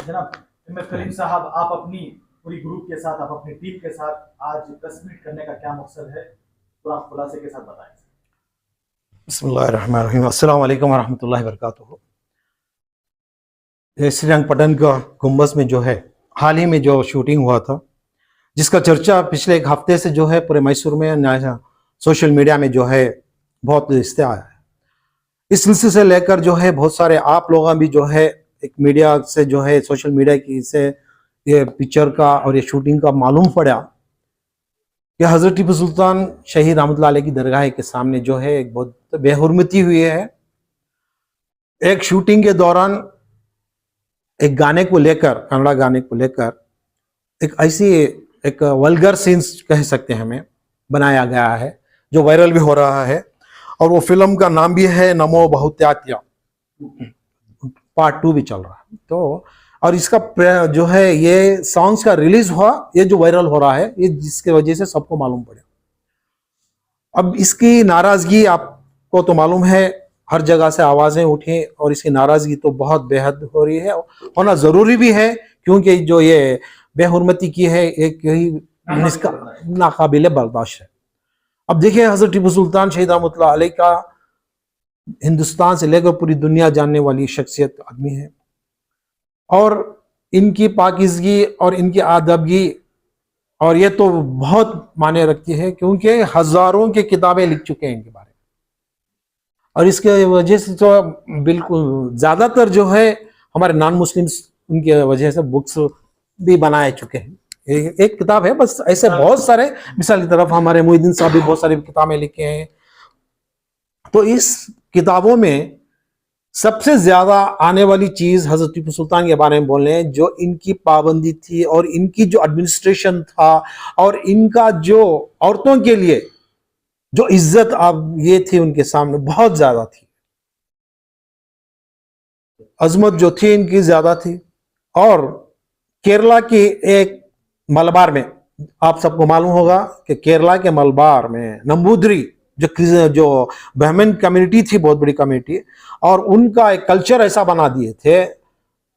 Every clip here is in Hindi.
जनाब एमएफ करीम साहब, आप अपनी पूरी ग्रुप के साथ, आप अपनी टीम के साथ आज प्रेस मीट करने का क्या मकसद है, पूरा खुलासे के साथ बताएं। बिस्मिल्लाहिर्रहमानिर्रहीम, अस्सलाम वालेकुम वरहमतुल्लाहि वबरकातुहू। श्रीरंगपट्टन का गुम्बज में जो है हाल ही में जो शूटिंग हुआ था, जिसका चर्चा पिछले एक हफ्ते से जो है पूरे मैसूर में सोशल मीडिया में जो है बहुत इस्तेमाल आया है। इस सिलसिले से लेकर जो है बहुत सारे आप लोग भी जो है एक मीडिया से जो है सोशल मीडिया की से ये पिक्चर का और ये शूटिंग का मालूम पड़ा कि हज़रत टीपू सुल्तान शहीद रहमतुल्लाह अलैह की दरगाह के सामने जो है एक बहुत बेहुरमती हुई है। एक शूटिंग के दौरान एक गाने को लेकर, कन्नड़ा गाने को लेकर एक ऐसी एक वल्गर सीन्स कह सकते हैं हमें बनाया गया है जो वायरल भी हो रहा है। और वो फिल्म का नाम भी है नमो बहुत्यात्या, पार्ट 2 भी चल रहा है। तो और इसका जो है ये सॉन्ग्स का रिलीज हुआ, ये जो वायरल हो रहा है ये जिसके वजह से सबको मालूम पड़ा। अब इसकी नाराजगी आपको तो मालूम है, हर जगह से आवाजें उठी और इसकी नाराजगी तो बहुत बेहद हो रही है, होना जरूरी भी है, क्योंकि जो ये बेहुरमती की है एक यही नाकाबिले बर्दाश्त है। अब देखिए, हजरत टीपू सुल्तान शहीद रहमतुल्लाह अलैह का हिंदुस्तान से लेकर पूरी दुनिया जानने वाली शख्सियत आदमी है, और इनकी पाकीज़गी और इनकी आदबगी और ये तो बहुत माने रखती है, क्योंकि हजारों की किताबें लिख चुके हैं इनके बारे में। और इसके वजह से तो बिल्कुल ज़्यादातर जो है हमारे नॉन मुस्लिम्स उनके वजह से बुक्स भी बनाए चुके हैं। एक किताब है बस, ऐसे बहुत सारे, मिसाल की तरफ हमारे मुहिद्दीन साहब भी बहुत सारी किताबें लिखे हैं। तो इस किताबों में सबसे ज्यादा आने वाली चीज हजरत टीपू सुल्तान के बारे में बोल रहे हैं, जो इनकी पाबंदी थी और इनकी जो एडमिनिस्ट्रेशन था और इनका जो औरतों के लिए जो इज्जत अब ये थी उनके सामने बहुत ज्यादा थी, अजमत जो थी इनकी ज्यादा थी। और केरला की एक मलबार में, आप सबको मालूम होगा कि केरला के मलबार में नंबूदरी जो ब्राह्मण कम्युनिटी थी, बहुत बड़ी कम्युनिटी, और उनका एक कल्चर ऐसा बना दिए थे,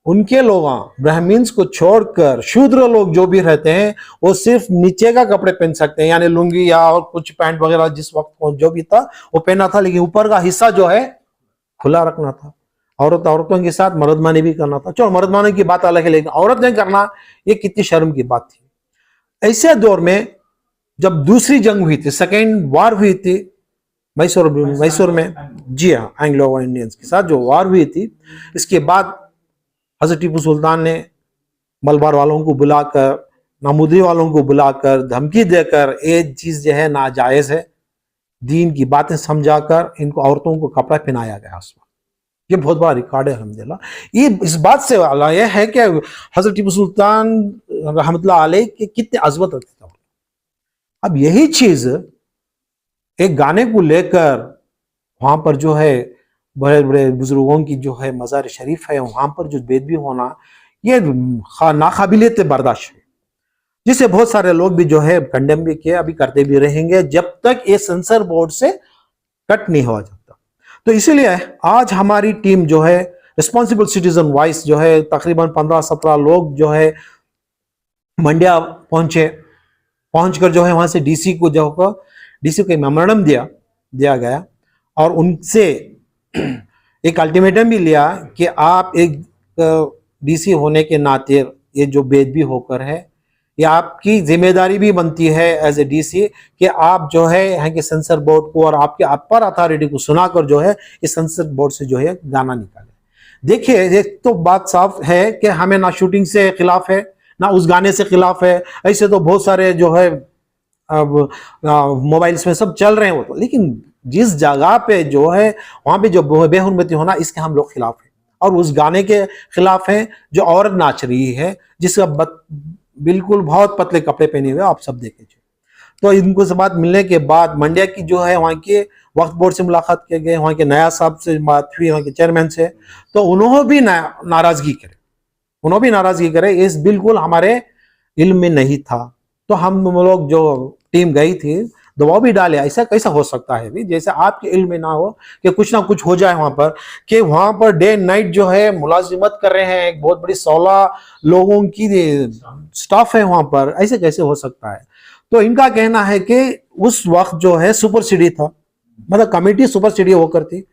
उनके लोग ब्राह्मण्स को छोड़कर शूद्र लोग जो भी रहते हैं वो सिर्फ नीचे का कपड़े पहन सकते हैं, यानी लुंगी या और कुछ पैंट वगैरह जिस वक्त जो भी था वो पहना था, लेकिन ऊपर का हिस्सा जो है खुला रखना था। औरतों के साथ मर्दमानी भी करना था। चलो, मर्दमानी की बात अलग है, लेकिन औरतें करना ये कितनी शर्म की बात थी। ऐसे दौर में जब दूसरी जंग हुई थी, सेकेंड वार हुई थी मैसूर में, जी हाँ, एंग्लो इंडियंस के साथ जो वार हुई थी, इसके बाद हजरत टीपू सुल्तान ने मलबार वालों को बुलाकर, नमूदी वालों को बुलाकर धमकी देकर ये चीज जो है नाजायज है, दीन की बातें समझाकर इनको औरतों को कपड़ा पहनाया गया उस वक्त। ये बहुत बड़ा रिकॉर्ड है अल्हम्दुलिल्लाह। ये इस बात से यह है कि हजरत टीपू सुल्तान रहमतुल्लाह अलैह के कितने अजमत रखते थे। अब यही चीज एक गाने को लेकर वहां पर जो है बड़े बड़े बुजुर्गों की जो है मज़ार शरीफ है, वहां पर जो बेदबी होना ये नाकाबिलियत बर्दाश्त है, जिसे बहुत सारे लोग भी जो है कंडेम भी किए, अभी करते भी रहेंगे जब तक ये सेंसर बोर्ड से कट नहीं हो जाता। तो इसीलिए आज हमारी टीम जो है रिस्पॉन्सिबल सिटीजन वाइस जो है तकरीबन 15-17 लोग जो है मंड्या पहुंचकर जो है वहां से डीसी को मेमोरेंडम दिया गया, और उनसे एक अल्टीमेटम भी लिया कि आप एक डीसी होने के नाते ये जो बेदबी होकर है, ये आपकी जिम्मेदारी भी बनती है एज ए डीसी कि आप जो है यहाँ के सेंसर बोर्ड को और आपके अपर अथॉरिटी को सुनाकर जो है इस सेंसर बोर्ड से जो है गाना निकाले। देखिए, एक तो बात साफ है कि हमें ना शूटिंग से खिलाफ है ना उस गाने से खिलाफ है, ऐसे तो बहुत सारे जो है अब मोबाइल्स में सब चल रहे हैं वो तो, लेकिन जिस जगह पे जो है वहां पे जो बेहुरमती होना, इसके हम लोग खिलाफ हैं, और उस गाने के खिलाफ हैं जो औरत नाच रही है जिसका बिल्कुल बहुत पतले कपड़े पहने हुए, आप सब देखे। तो इनको से बात मिलने के बाद मंड्या की जो है वहाँ के वक्फ बोर्ड से मुलाकात किए गए, वहाँ के नया साहब से बात हुई, वहाँ के चेयरमैन से, तो उन्होंने भी नाराजगी करे, इस बिल्कुल हमारे इल्म में नहीं था। तो हम लोग जो टीम गई थी दबाव भी डाले, ऐसा कैसा हो सकता है भी, जैसे आपके इल्म में ना हो कि कुछ ना कुछ हो जाए वहां पर, कि वहां पर डे नाइट जो है मुलाजिमत कर रहे हैं, एक बहुत बड़ी 16 लोगों की स्टाफ है वहां पर, ऐसे कैसे हो सकता है। तो इनका कहना है कि उस वक्त जो है सुपरसिडी था, मतलब कमेटी सुपरसिडी होकर थी,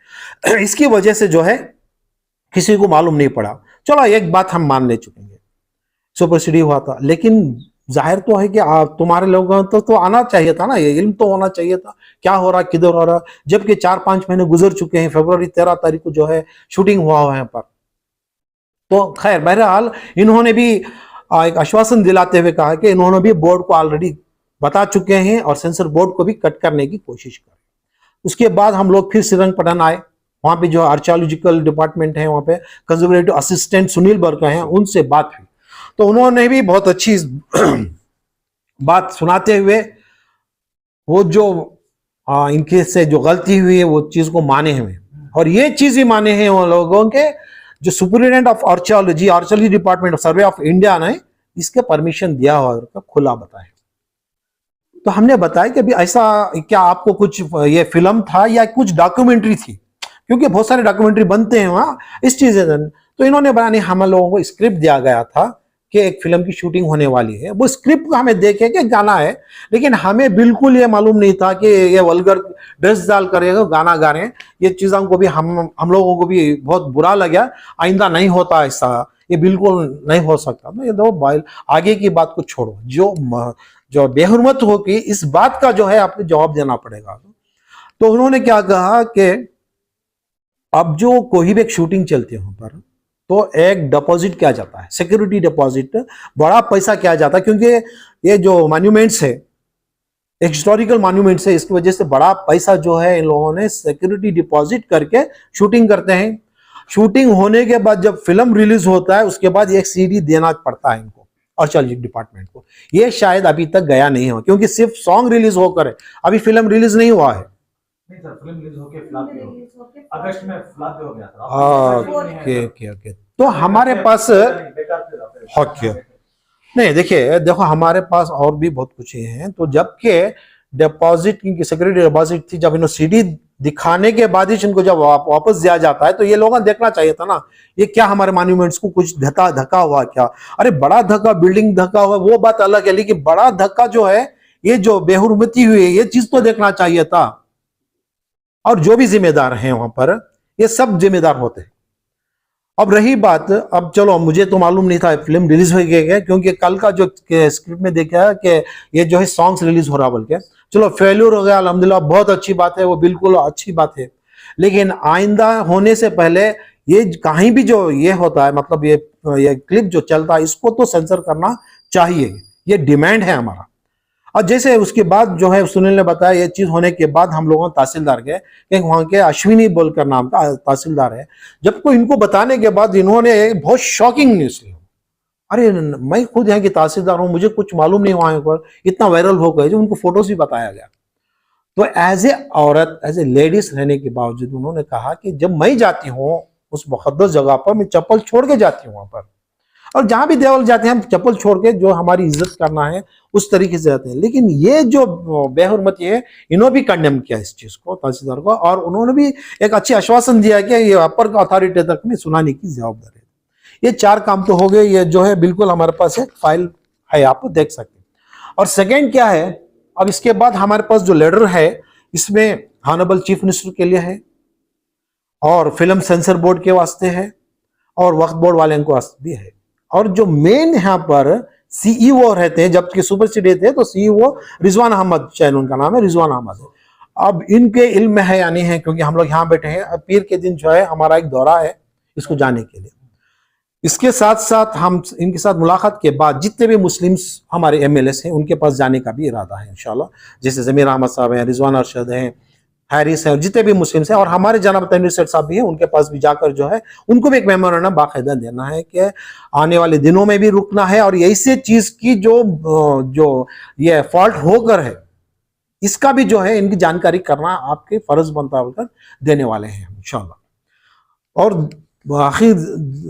इसकी वजह से जो है किसी को मालूम नहीं पड़ा। चलो एक बात हम मान ले चुके हैं, सुपरसिडी हुआ था, लेकिन जाहिर तो है कि तुम्हारे लोगों तो आना चाहिए था ना, ये इल्म तो होना चाहिए था क्या हो रहा किधर हो रहा, जबकि 4-5 महीने गुजर चुके हैं। फरवरी 13 तारीख को जो है शूटिंग हुआ है यहाँ पर। तो खैर बहरहाल इन्होंने भी एक आश्वासन दिलाते हुए कहा कि इन्होंने भी बोर्ड को ऑलरेडी बता चुके हैं और सेंसर बोर्ड को भी कट करने की कोशिश करें। उसके बाद हम लोग फिर श्रीरंगपटन आए, वहां पे जो आर्कियोलॉजिकल डिपार्टमेंट है, वहां पे कंजर्वेटिव असिस्टेंट सुनील बरका हैं, उनसे बात हुई तो उन्होंने भी बहुत अच्छी बात सुनाते हुए वो जो इनके से जो गलती हुई है वो चीज को माने हुए, और ये चीज ही माने हैं उन लोगों के जो superintendent of archaeology department of survey of India ने इसके परमिशन दिया हुआ खुला बताया। तो हमने बताया कि अभी ऐसा क्या आपको कुछ ये फिल्म था या कुछ डॉक्यूमेंट्री थी, क्योंकि बहुत सारे डॉक्यूमेंट्री बनते हैं वहां इस चीज। तो इन्होंने बनाने हम लोगों को स्क्रिप्ट दिया गया था कि एक फिल्म की शूटिंग होने वाली है, वो स्क्रिप्ट को हमें देखे कि गाना है, लेकिन हमें बिल्कुल ये मालूम नहीं था कि ये वल्गर ड्रेस डाल कर गाना गा रहे हैं। ये चीजों को भी हम लोगों को भी बहुत बुरा लगा, आइंदा नहीं होता ऐसा, ये बिल्कुल नहीं हो सकता। तो ये दो आगे की बात को छोड़ो, जो बेहुरमत हो कि इस बात का जो है आपको जवाब देना पड़ेगा। तो उन्होंने क्या कहा कि अब जो कोई भी एक शूटिंग चलती है वहां पर तो एक डिपॉजिट किया जाता है, सिक्योरिटी डिपॉजिट, बड़ा पैसा किया जाता है, क्योंकि ये जो मॉन्यूमेंट्स है हिस्टोरिकल मॉन्यूमेंट्स है, इसकी वजह से बड़ा पैसा जो है इन लोगों ने सिक्योरिटी डिपॉजिट करके शूटिंग करते हैं। शूटिंग होने के बाद जब फिल्म रिलीज होता है उसके बाद एक सीडी देना पड़ता है इनको आर्कियोलॉजी डिपार्टमेंट को। ये शायद अभी तक गया नहीं हो, क्योंकि सिर्फ सॉन्ग रिलीज होकर है, अभी फिल्म रिलीज नहीं हुआ है। नहीं सर, फिल्म रिलीज होके फ्लॉप भी हो गया, अगस्त में फ्लॉप हो गया था। ओके। तो हमारे पास ओके नहीं, देखो हमारे पास और भी बहुत कुछ है। तो जबकि डिपॉजिट की सिक्योरिटी डिपॉजिट थी, जब इन्होंने सीडी दिखाने के बाद ही इनको जब वापस दिया जाता है तो ये लोगों देखना चाहिए था ना, ये क्या हमारे मॉन्यूमेंट्स को कुछ धक्का हुआ क्या। अरे बड़ा धक्का, बिल्डिंग धक्का हुआ वो बात अलग है, लेकिन बड़ा धक्का जो है ये जो बेहुरमती हुई है ये चीज तो देखना चाहिए था। और जो भी जिम्मेदार हैं वहां पर ये सब जिम्मेदार होते हैं। अब रही बात, अब चलो मुझे तो मालूम नहीं था फिल्म रिलीज हो गई, क्योंकि कल का जो स्क्रिप्ट में देखा कि ये जो है सॉन्ग्स रिलीज हो रहा, बोल के चलो फेल्यूर हो गया, अल्हम्दुलिल्लाह बहुत अच्छी बात है, वो बिल्कुल अच्छी बात है। लेकिन आइंदा होने से पहले ये कहीं भी जो ये होता है, मतलब ये क्लिप जो चलता है इसको तो सेंसर करना चाहिए, ये डिमांड है हमारा। और जैसे उसके बाद जो है सुनील ने बताया, ये चीज होने के बाद हम लोगों तहसीलदार गए, एक वहां के अश्विनी बोलकर नाम का तहसीलदार है, जबको इनको बताने के बाद इन्होंने बहुत शॉकिंग न्यूज ली। अरे मैं खुद यहाँ की तहसीलदार हूँ, मुझे कुछ मालूम नहीं वहां पर इतना वायरल हो गया, जो उनको फोटोज भी बताया गया। तो एज ए औरत, एज ए लेडीज रहने के बावजूद उन्होंने कहा कि जब मैं जाती हूँ उस मुकद्दस जगह पर, मैं चप्पल छोड़ के जाती हूँ वहां पर, और जहां भी देवल जाते हैं हम चप्पल छोड़ के जो हमारी इज्जत करना है उस तरीके से जाते हैं। लेकिन ये जो बेहुरमती है, इन्होंने भी कंडेम किया इस चीज को, तहसीलदार को, और उन्होंने भी एक अच्छी आश्वासन दिया कि ये अपर अथॉरिटी तक में सुनाने की जवाबदारी है। ये 4 काम तो हो गए, ये जो है बिल्कुल हमारे पास एक फाइल है, आप देख सकते हैं। और सेकेंड क्या है, अब इसके बाद हमारे पास जो लेटर है इसमें ऑनरेबल चीफ मिनिस्टर के लिए है, और फिल्म सेंसर बोर्ड के वास्ते है, और वक्फ बोर्ड वाले को वास्ते भी है। और जो मेन यहाँ पर सीईओ रहते हैं, जबकि सुपरसिडी थे तो सीईओ रिजवान अहमद, शायद उनका नाम है रिजवान अहमद। अब इनके इल्म में है या नहीं है, क्योंकि हम लोग यहाँ बैठे हैं, अब पीर के दिन जो है हमारा एक दौरा है इसको जाने के लिए। इसके साथ साथ हम इनके साथ मुलाकात के बाद जितने भी मुस्लिम्स हमारे एमएलएस हैं उनके पास जाने का भी इरादा है इंशाल्लाह, जैसे जमीर अहमद साहब हैं, रिजवान अरशद हैं, हैरिस है, और जितने भी मुस्लिम्स हैं, और हमारे जनाब तनवीर सेठ साहब भी हैं, उनके पास भी जाकर जो है उनको भी एक मेमोरेंडम बाकायदा देना है कि आने वाले दिनों में भी रुकना है, और ऐसे चीज की जो ये फॉल्ट होकर है इसका भी जो है इनकी जानकारी करना आपके फर्ज बनता होकर देने वाले हैं इंशाल्लाह। और आखिर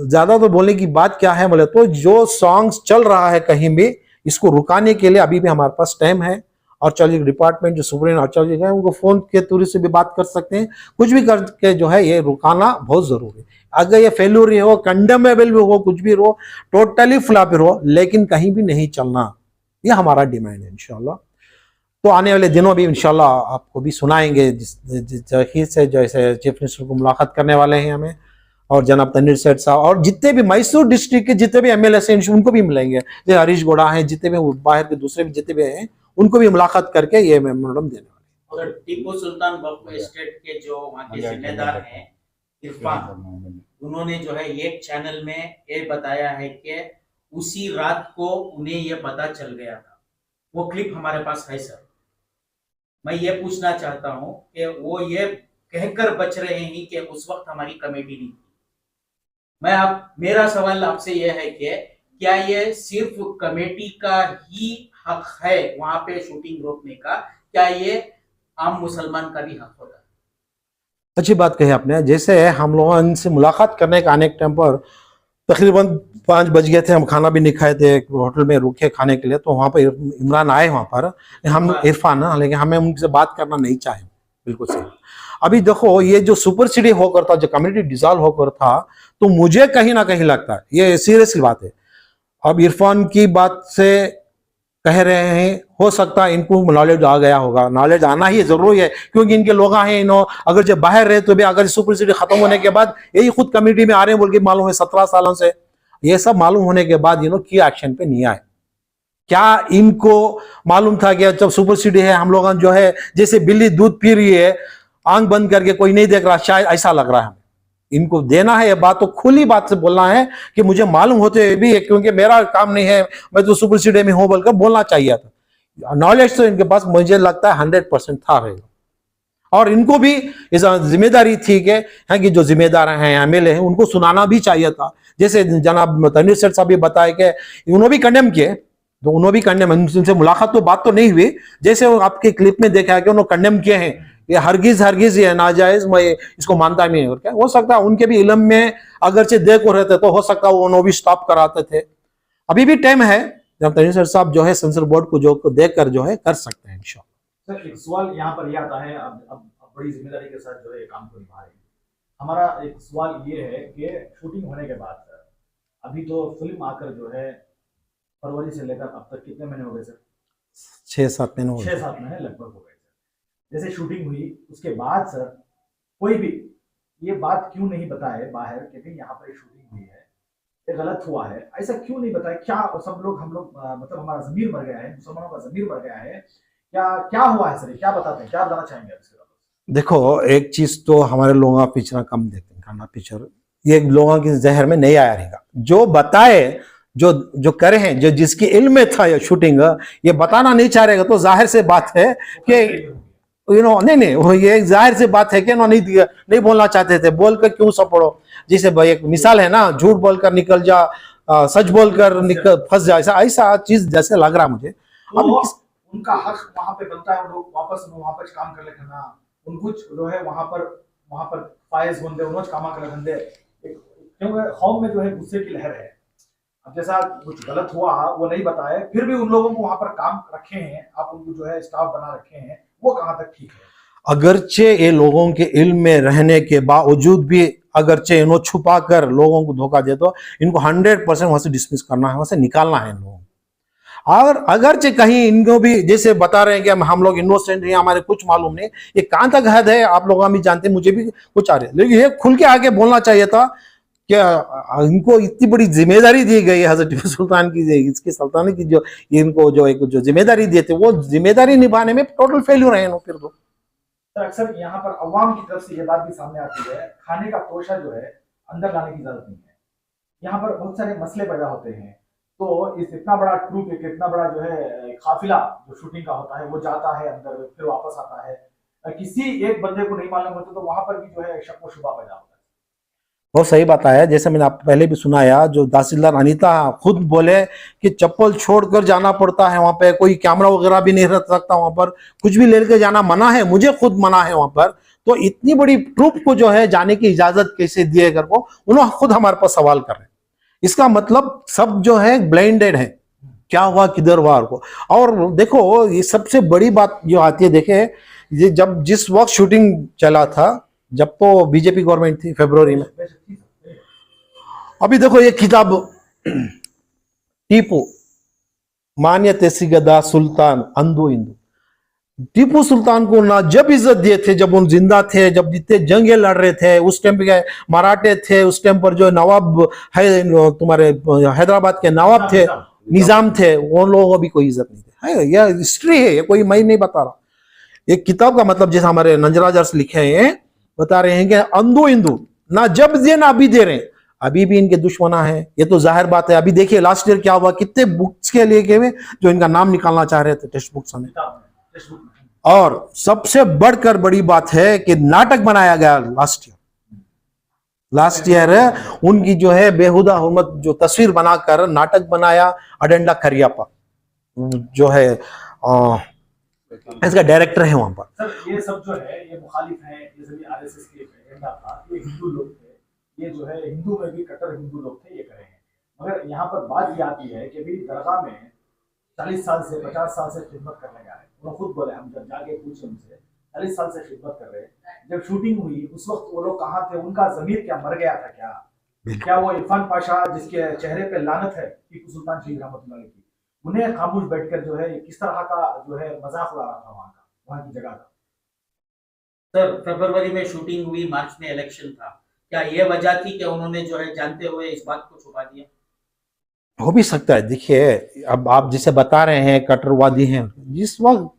ज्यादा तो बोलने की बात क्या है बोले तो, जो सॉन्ग्स चल रहा है कहीं भी, इसको रुकाने के लिए अभी भी हमारे पास टाइम है, आर्चोलॉजी डिपार्टमेंट जो सुपरिटेंडेंट आर्चोलॉजी है उनको फोन के थ्रू से भी बात कर सकते हैं। कुछ भी करके जो है ये रुकाना बहुत जरूरी है। अगर ये फेल्यूर हो, कंडेमेबल भी हो, कुछ भी हो, टोटली फ्लॉप हो, लेकिन कहीं भी नहीं चलना, ये हमारा डिमांड है इंशाल्लाह। तो आने वाले दिनों भी इंशाल्लाह आपको भी सुनाएंगे। जैसे चीफ मिनिस्टर को मुलाकात करने वाले हैं हमें, और जनाब तनवीर सेठ साहब, और जितने भी मैसूर डिस्ट्रिक्ट के जितने भी एमएलए हैं उनको भी मिलेंगे, जैसे हरीश गौड़ा हैं, जितने भी बाहर के दूसरे भी जितने भी हैं उनको भी मुलाकात करके ये मेमोरेंडम देने वाले। और टीपू सुल्तान बख्त स्टेट के जो वहाँ के जिम्मेदार हैं इरफान, उन्होंने जो है एक चैनल में ये बताया है कि उसी रात को उन्हें ये पता चल गया था। वो क्लिप हमारे पास है सर। मैं ये पूछना चाहता हूँ कि वो ये कहकर बच रहे हैं कि उस वक्त हमारी कमेटी नहीं थी। मेरा सवाल आपसे यह है कि क्या ये सिर्फ कमेटी का ही हक है वहां पे शूटिंग रोकने का, क्या ये आम मुसलमान का भी हक होता है? अच्छी बात कही आपने। जैसे हम लोग इनसे मुलाकात करने का आने के टाइम पर तकरीबन 5 बज गए थे, हम खाना भी नहीं खाए थे, होटल में रुके खाने के लिए। तो वहाँ पर इमरान आए वहाँ पर, हम इरफान, लेकिन हमें उनसे बात करना नहीं चाहे। बिल्कुल सही। अभी देखो ये जो सुपर सीडी होकर था, जो कम्युनिटी डिसॉल्व होकर था, तो मुझे कहीं ना कहीं लगता है ये सीरियसली बात है। अब इरफान की बात से कह रहे हैं, हो सकता है इनको नॉलेज आ गया होगा। नॉलेज आना ही जरूरी है, क्योंकि इनके लोग हैं, अगर जब बाहर रहे तो भी अगर सुपर सीडी खत्म होने के बाद यही खुद कमेटी में आ रहे हैं बोल के मालूम है 17 सालों से, ये सब मालूम होने के बाद की एक्शन पे नहीं आए। क्या इनको मालूम था कि जब सुपर सीडी है हम लोग जो है जैसे बिल्ली दूध पी रही है, आंख बंद करके कोई नहीं देख रहा, शायद ऐसा लग रहा है। इनको देना है ये बात, तो खुली बात से बोलना है कि मुझे मालूम होते हुए भी, क्योंकि मेरा काम नहीं है, मैं तो सुपर सीडी में हूं बोलकर बोलना चाहिए था। नॉलेज तो इनके पास मुझे लगता है 100% था रहेगा। और इनको भी इस जिम्मेदारी थी कि जो जिम्मेदार हैं एमएलए हैं उनको सुनाना भी चाहिए था। जैसे जनाब तनवीर सेठ साहब भी बताए कि उन्होंने भी कंडेम किए, तो उन्होंने भी कंडेम, उनसे मुलाकात तो बात तो नहीं हुई, जैसे आपके क्लिप में देखा है कि उन्होंने कंडेम किए हैं, ये हरगिज ये नाजायज, मैं इसको मानता नहीं। और क्या हो सकता है उनके भी इल्म में अगरचे देख को रहते तो हो सकता है वो भी स्टॉप कराते थे। अभी भी टाइम है, जब तनवीर सेठ साहब जो है सेंसर बोर्ड को जो देखकर जो है कर सकते हैं इंशाल्लाह। सर एक सवाल यहाँ पर यह आता है, अब बड़ी जिम्मेदारी के साथ जो है काम को निभा रहे हैं। हमारा एक सवाल ये है कि शूटिंग होने के बाद सर, अभी तो फिल्म आकर जो है फरवरी से लेकर अब तक कितने महीने हो गए सर? 6-7 महीने हो गए। 6-7 महीने लगभग हो गए सर। जैसे शूटिंग हुई उसके बाद सर कोई भी ये बात क्यों नहीं बताए बाहर कि भाई यहाँ पर शूटिंग हुई है, ये गलत हुआ है, ऐसा क्यों नहीं बताया? क्या सब लोग हम लोग मतलब हमारा ज़मीर मर गया है, मुसलमानों का ज़मीर मर गया है, क्या हुआ है सर? क्या बताते हैं, क्या बताना चाहेंगे इसके बारे में? देखो एक चीज तो हमारे लोग पिक्चर कम देखते हैं, खाना पिक्चर ये लोगों के जहर में नहीं आया रहेगा। जो बताए, जो करे हैं, जो जिसकी इल्म में था ये शूटिंग, ये बताना नहीं चाह रहेगा, तो जाहिर से बात है कि नहीं वो ये जाहिर से बात है कि नहीं बोलना चाहते थे, बोलकर क्यों सब पढ़ो। जैसे भाई एक मिसाल है ना, झूठ बोलकर निकल जा, सच बोलकर निकल फंस जा, ऐसा चीज जैसे लग रहा मुझे। अब उनका हक वहां पे बनता है, लोग वापस वहां पर काम कर लेते ना, उनको जो है वहां पर फायज होंगे, उन्होंने काम कर लेते क्योंकि कौम में जो है गुस्से की लहर है। अब जैसा कुछ गलत हुआ वो नहीं बताए, फिर भी उन लोगों को वहां पर काम रखे हैं, आप उनको जो है स्टाफ बना रखे हैं, वो कहां तक ठीक है? अगरचे ये लोगों के इल्म में रहने के बावजूद भी अगरचे इन्हों छुपा कर लोगों को धोखा दे, तो इनको 100% वहां से डिसमिस करना है, वहां से निकालना है इन लोगों। और अगरचे कहीं इनको भी जैसे बता रहे हैं कि हम लोग इनोसेंट हैं, हमारे कुछ मालूम नहीं, ये कहां तक हद है आप लोग भी जानते हैं, मुझे भी कुछ आ रहे, लेकिन ये खुल के आगे बोलना चाहिए था कि इनको इतनी बड़ी जिम्मेदारी दी गई है हजरत टीपू सुल्तान की, इसकी सल्तनत की, जो इनको जो जिम्मेदारी दी थी, वो जिम्मेदारी निभाने में टोटल फेल्यूर है फिर तो। अक्सर यहाँ पर अवाम की तरफ से ये बात भी सामने आती है, खाने का तोशा जो है अंदर लाने की जरूरत नहीं है। यहाँ पर बहुत सारे मसले पैदा होते हैं, तो इस इतना बड़ा ट्रूप, इतना बड़ा जो है काफिला जो शूटिंग का होता है, वो जाता है अंदर, फिर वापस आता है, किसी एक बंदे को नहीं मालूम होता, तो वहां पर भी जो है शक व शुबा पैदा होता है। बहुत सही बात है, जैसे मैंने आप पहले भी सुनाया, जो तहसीलदार अनीता खुद बोले कि चप्पल छोड़कर जाना पड़ता है वहां पे, कोई कैमरा वगैरह भी नहीं रख सकता वहां पर, कुछ भी लेकर जाना मना है, मुझे खुद मना है वहां पर। तो इतनी बड़ी ट्रूप को जो है जाने की इजाजत कैसे दिए कर, वो उन्होंने खुद हमारे पास सवाल कर रहे हैं। इसका मतलब सब जो है ब्लाइंडेड है, क्या हुआ किधर वार को। और देखो ये सबसे बड़ी बात जो आती है, देखे ये जब जिस वक्त शूटिंग चला था, जब तो बीजेपी गवर्नमेंट थी फरवरी में। अभी देखो ये किताब टीपू मान्य तेसिगदा सुल्तान अंधो इंदु, टीपू सुल्तान को ना जब इज्जत दिए थे जब वो जिंदा थे, जब जितने जंगे लड़ रहे थे उस टाइम पे मराठे थे, उस टाइम पर जो नवाब है तुम्हारे हैदराबाद के नवाब थे, निजाम थे, वो लोगों को भी कोई इज्जत नहीं थी। है यह हिस्ट्री है, ये कोई मैं नहीं बता रहा। एक किताब का मतलब जैसे हमारे नंजराजर्स लिखे हैं, बता रहे हैं कि अंधो हिंदू ना जब दिए ना अभी दे रहे हैं, अभी भी इनके दुश्मना है, ये तो जाहिर बात है। अभी देखिए लास्ट ईयर क्या हुआ, कितने बुक्स के लिए गए जो इनका नाम निकालना चाह रहे थे टेक्स्ट बुक्स में। और सबसे बढ़कर बड़ी बात है कि नाटक बनाया गया लास्ट ईयर उनकी जो है बेहुदा हुर्मत जो तस्वीर बनाकर नाटक बनाया, अडेंडा करियापा जो है इसका डायरेक्टर है वहां पर। सर ये सब जो है ये मुखालिफ हैं, ये सभी आरएसएस के एजेंडा था, ये हिंदू लोग थे, ये जो है हिंदू में भी कट्टर हिंदू लोग थे, ये करे हैं। मगर यहाँ पर बात ये आती है कि भी दरगाह में 40 साल से 50 साल से खिदमत करने जा रहे हैं। वो खुद बोले, हम जब जाके पूछे उनसे 40 साल से खिदमत कर रहे हैं, जब शूटिंग हुई उस वक्त वो लोग कहाँ थे, उनका जमीर क्या मर गया था क्या वो इरफान पाशा जिसके चेहरे पे लानत है टीपू सुल्तान शहीद रहमतुल्लाह की, उन्हें खामोश बैठकर जो है किस तरह का जो है मजाक उड़ा रहा था वहां की जगह का। सर फरवरी में शूटिंग हुई, मार्च में इलेक्शन था, क्या ये वजह थी कि उन्होंने जो है जानते हुए इस बात को छुपा दिया? हो भी सकता है। देखिए अब आप जिसे बता रहे हैं कट्टरवादी हैं, जिस वक्त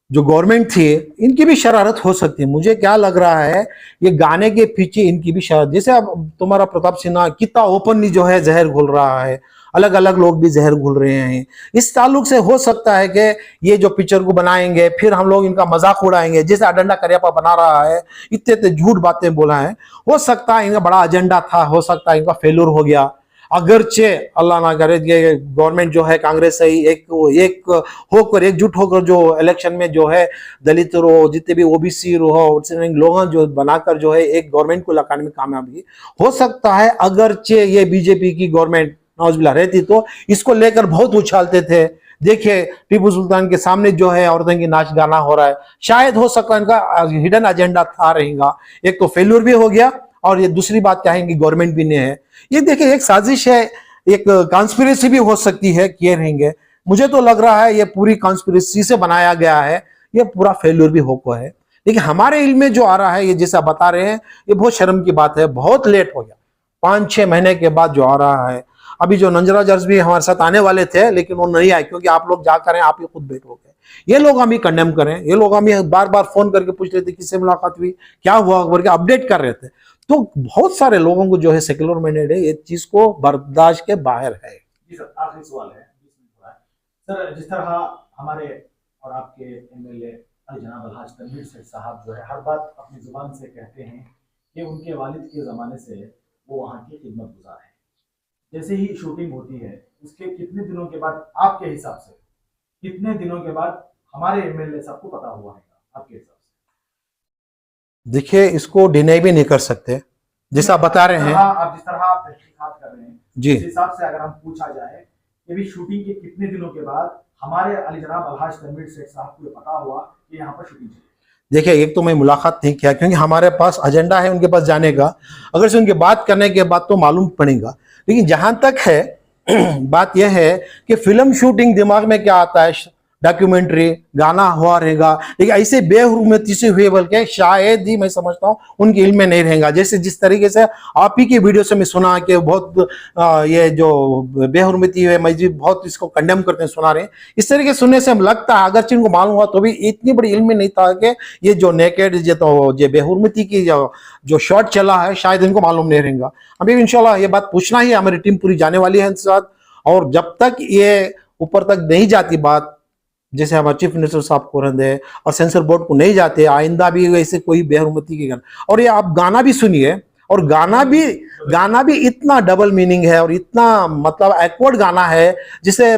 जो गवर्नमेंट थी इनकी भी शरारत हो सकती है। मुझे क्या लग रहा है ये गाने के पीछे इनकी भी शरारत, जैसे अब तुम्हारा प्रताप सिन्हा कितना ओपनली जो है जहर घुल रहा है, अलग अलग लोग भी जहर घुल रहे हैं। इस ताल्लुक से हो सकता है कि ये जो पिक्चर को बनाएंगे फिर हम लोग इनका मजाक उड़ाएंगे, जैसे अडंडा करियापा बना रहा है, इतने झूठ बातें बोला है। हो सकता है इनका बड़ा एजेंडा था, हो सकता है इनका फेल्यूर हो गया। अगरचे अल्लाह ना करे ये गवर्नमेंट जो है कांग्रेस से ही एक होकर एकजुट होकर जो इलेक्शन में जो है दलित रो जितने भी ओबीसी रो लोग जो बनाकर जो है एक गवर्नमेंट को लकाने में कामयाब हुई। हो सकता है अगरचे ये बीजेपी की गवर्नमेंट नौजबिल्ला रहती तो इसको लेकर बहुत उछालते थे। देखिए टीपू सुल्तान के सामने जो है औरतों की नाच गाना हो रहा है, शायद हो सकता है इनका हिडन एजेंडा था रहेगा। एक तो फेल्यूर भी हो गया और ये दूसरी बात क्या है कि गवर्नमेंट भी नहीं है। ये देखिए एक साजिश है, एक कॉन्स्पिरेसी भी हो सकती है, किए रहेंगे। मुझे तो लग रहा है ये पूरी कॉन्स्पिरेसी से बनाया गया है, ये पूरा फेल्यूर भी होको है। लेकिन हमारे इल्म में जो आ रहा है ये जैसा बता रहे हैं ये बहुत शर्म की बात है, बहुत लेट हो गया, 5-6 महीने के बाद जो आ रहा है। अभी जो नंजराजर्स भी हमारे साथ आने वाले थे लेकिन वो नहीं आए क्योंकि आप लोग जा करें, आप ही खुद बैठोगे। ये लोग हमें कंडेम करें, ये लोग हमें बार बार फोन करके पूछ रहे थे किससे मुलाकात हुई, क्या हुआ करके अपडेट कर रहे थे। तो बहुत सारे लोगों को जो है सेक्युलर मैंडेट है, ये चीज को बर्दाश्त के बाहर है। जी सर, आखिरी सवाल है सर, जिस तरह हमारे और आपके एमएलए जनाब अलहाज तनवीर सेठ साहब जो है हर बात अपनी जुबान से कहते हैं कि उनके वालिद के ज़माने से वो वहाँ की खिदमत गुजार है। जैसे ही शूटिंग होती है उसके कितने दिनों के बाद आपके हिसाब से कितने दिनों के बाद हमारे एमएलए साहब को पता हुआ है आपके हिसाब से? देखिए इसको डिनाई भी नहीं कर सकते, जैसा बता रहे हैं आप जिस तरह आप तहकीकात कर रहे हैं जी, इस हिसाब से अगर हम पूछा जाए कि भी शूटिंग के कितने दिनों के बाद हमारे अली जनाब अलहाज तनवीर सेठ साहब को पता हुआ कि यहाँ पर शूटिंग चली? देखिए एक तो मैं मुलाकात नहीं किया क्योंकि हमारे पास एजेंडा है उनके पास जाने का, अगर से उनकी बात करने के बाद तो मालूम पड़ेगा। लेकिन जहां तक है बात यह है कि फिल्म शूटिंग दिमाग में क्या आता है, डॉक्यूमेंट्री गाना हुआ रहेगा, लेकिन ऐसे बेहुरमती से हुए बल्कि शायद ही मैं समझता हूँ उनके इल्म में नहीं रहेगा। जैसे जिस तरीके से आप ही की वीडियो से मैं सुना कि बहुत ये जो बेहुरमती है मस्जिद बहुत इसको कंडेम करते हैं, सुना रहे हैं, इस तरीके सुनने से हम लगता है अगर इनको मालूम हुआ तो भी इतनी बड़ी इल्म में नहीं था कि ये जो नेकेड जो बेहुरमती की जो शॉट चला है शायद इनको मालूम नहीं रहेगा। अभी इंशाल्लाह ये बात पूछना ही, हमारी टीम पूरी जाने वाली है इनके साथ, और जब तक ये ऊपर तक नहीं जाती बात, जैसे हमारे चीफ मिनिस्टर साहब को रंदे और सेंसर बोर्ड को नहीं जाते, आइंदा भी वैसे कोई बेहुरमती की गाना। और ये आप गाना भी सुनिए, और गाना भी इतना डबल मीनिंग है और इतना मतलब एक्वर्ड गाना है जिसे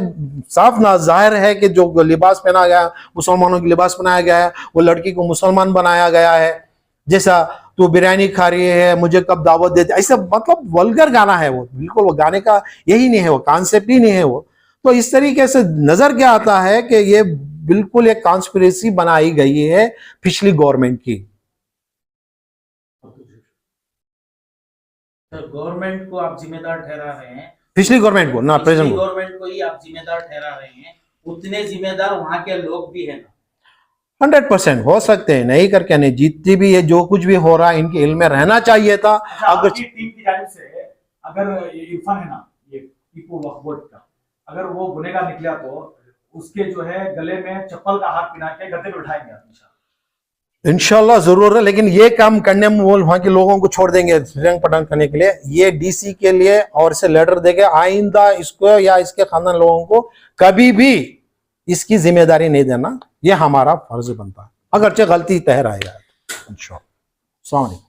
साफ ना जाहिर है कि जो लिबास पहना गया मुसलमानों की लिबास बनाया गया है वो लड़की को मुसलमान बनाया गया है। जैसा तू बिरयानी खा रही है मुझे कब दावत देते, ऐसा मतलब वल्गर गाना है वो, बिल्कुल वो गाने का यही नहीं है, वो कॉन्सेप्ट ही नहीं है वो। तो इस तरीके से नजर क्या आता है कि ये बिल्कुल एक कॉन्स्पिरेसी बनाई गई है पिछली गवर्नमेंट की। सर गवर्नमेंट को आप जिम्मेदार ठहरा रहे हैं, पिछली गवर्नमेंट को ना, प्रेजेंट को। गवर्नमेंट को ही आप जिम्मेदार ठहरा रहे हैं, उतने जिम्मेदार वहां के लोग भी है ना। 100% हो सकते हैं, नहीं करके नहीं, जितनी भी ये जो कुछ भी हो रहा है इनके इल्म में रहना चाहिए था। अच्छा, अगर आपकी टीम की जानिब से अगर ये इरफान है ना, ये टीपू वक्फ बोर्ड का, अगर वो गुनेगार निकला तो उसके जो है गले में चप्पल का हाथ पिना के गद्दे पे बिठाएंगे आप इंशाल्लाह। इंशाल्लाह जरूर है, लेकिन ये काम करने में वो वहां के लोगों को छोड़ देंगे रंग पटंग करने के लिए। ये डीसी के लिए और इसे लेटर देके आइंदा इसको या इसके खानदान लोगों को कभी भी इसकी जिम्मेदारी नहीं देना, ये हमारा फर्ज बनता है, अगरचे गलती तय रहा है। इंशाल्लाह। अस्सलाम वालेकुम।